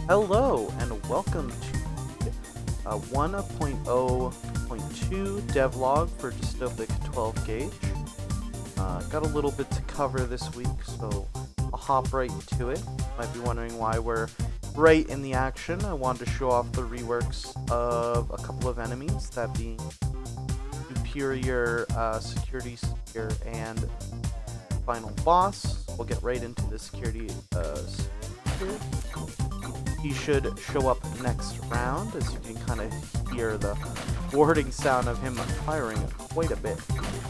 Hello and welcome to 1.0.2 Devlog for Dystopic XII Gauge. Got a little bit to cover this week, so I'll hop right into it. Might be wondering why we're right in the action. I wanted to show off the reworks of a couple of enemies, that being Superior Security Sphere and Final Boss. We'll get right into the Security Sphere. He should show up next round, as you can kind of hear the warding sound of him firing quite a bit.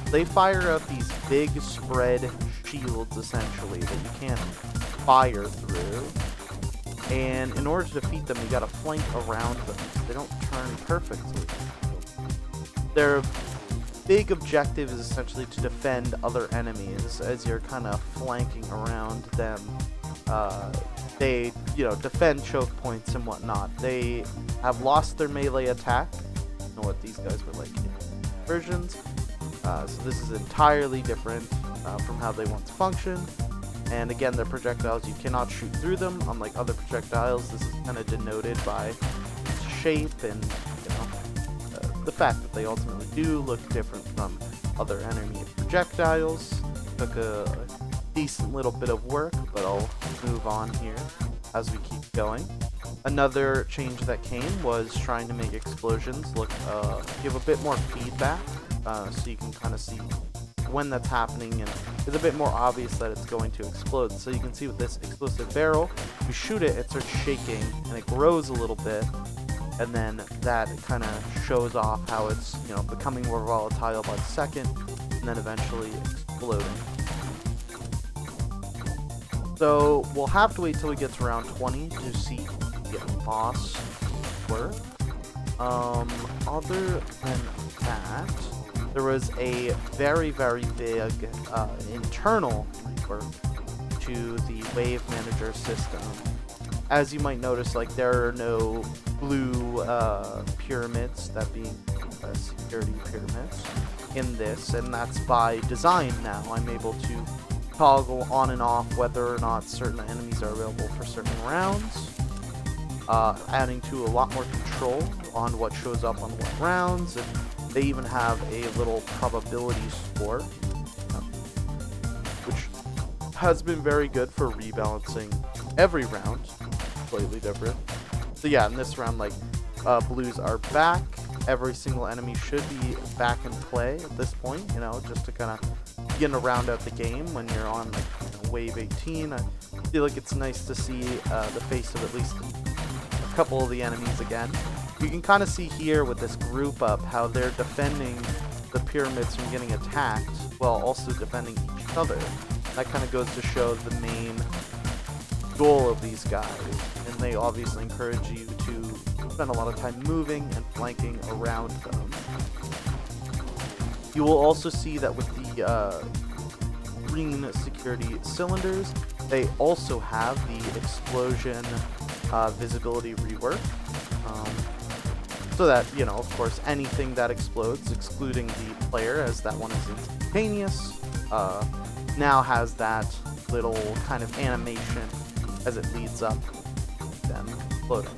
They fire out these big spread shields, essentially, that you can't fire through. And in order to defeat them, you gotta flank around them, so they don't turn perfectly. Their big objective is essentially to defend other enemies as you're kind of flanking around them. They, defend choke points and whatnot. They have lost their melee attack. You know what these guys were like in versions. So this is entirely different from how they once functioned. And again, their projectiles, you cannot shoot through them. Unlike other projectiles, this is kind of denoted by its shape and, the fact that they ultimately do look different from other enemy projectiles. Took a decent little bit of work, but I'll move on here as we keep going. Another change that came was trying to make explosions give a bit more feedback, so you can kind of see when that's happening, and it's a bit more obvious that it's going to explode. So you can see with this explosive barrel, you shoot it, it starts shaking and it grows a little bit, and then that kind of shows off how it's becoming more volatile by the second, and then eventually exploding. So we'll have to wait till we get to round 20 to see the boss work. Other than that, there was a very, very big internal rework to the wave manager system. As you might notice, there are no blue pyramids, that being security pyramids, in this, and that's by design now. I'm able to toggle on and off whether or not certain enemies are available for certain rounds, adding to a lot more control on what shows up on what rounds, and they even have a little probability score, which has been very good for rebalancing every round, slightly different. So yeah, in this round, blues are back. Every single enemy should be back in play at this point, just to kind of begin to round out the game when you're on wave 18. I feel like it's nice to see the face of at least a couple of the enemies again. You can kind of see here with this group up how they're defending the pyramids from getting attacked while also defending each other. That kind of goes to show the main goal of these guys, and they obviously encourage you to spend a lot of time moving and flanking around them. You will also see that with the green security cylinders, they also have the explosion visibility rework. So that, of course, anything that explodes, excluding the player, as that one is instantaneous, now has that little kind of animation as it leads up to them exploding.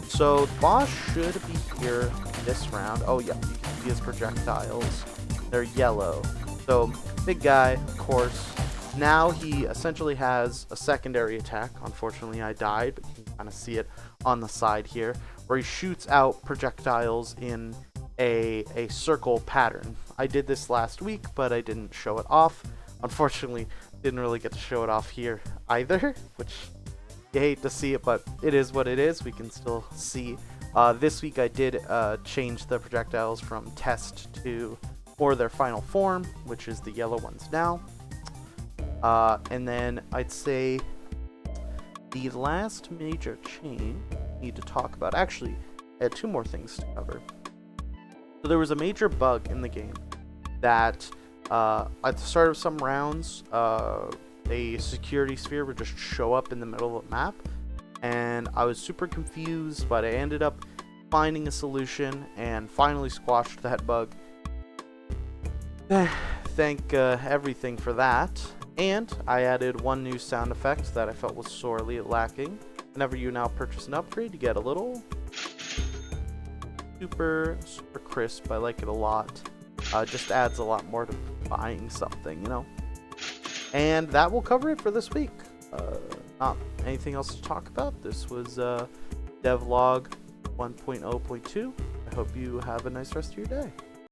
So the boss should be here this round. Oh yeah, you can see his projectiles. They're yellow. So big guy, of course. Now he essentially has a secondary attack. Unfortunately, I died, but you can kind of see it on the side here, where he shoots out projectiles in a circle pattern. I did this last week, but I didn't show it off. Unfortunately, didn't really get to show it off here either, which you hate to see it, but it is what it is. We can still see. This week I did change the projectiles from test to for their final form, which is the yellow ones now. And then I'd say the last major change I need to talk about. Actually, I had two more things to cover. So there was a major bug in the game that at the start of some rounds, a security sphere would just show up in the middle of the map, and I was super confused, but I ended up finding a solution and finally squashed that bug. Thank everything for that. And I added one new sound effect that I felt was sorely lacking, whenever you now purchase an upgrade, you get a little super crisp. I like it a lot. Just adds a lot more to buying something, you know. And that will cover it for this week. Not anything else to talk about. This was Devlog 1.0.2. I hope you have a nice rest of your day.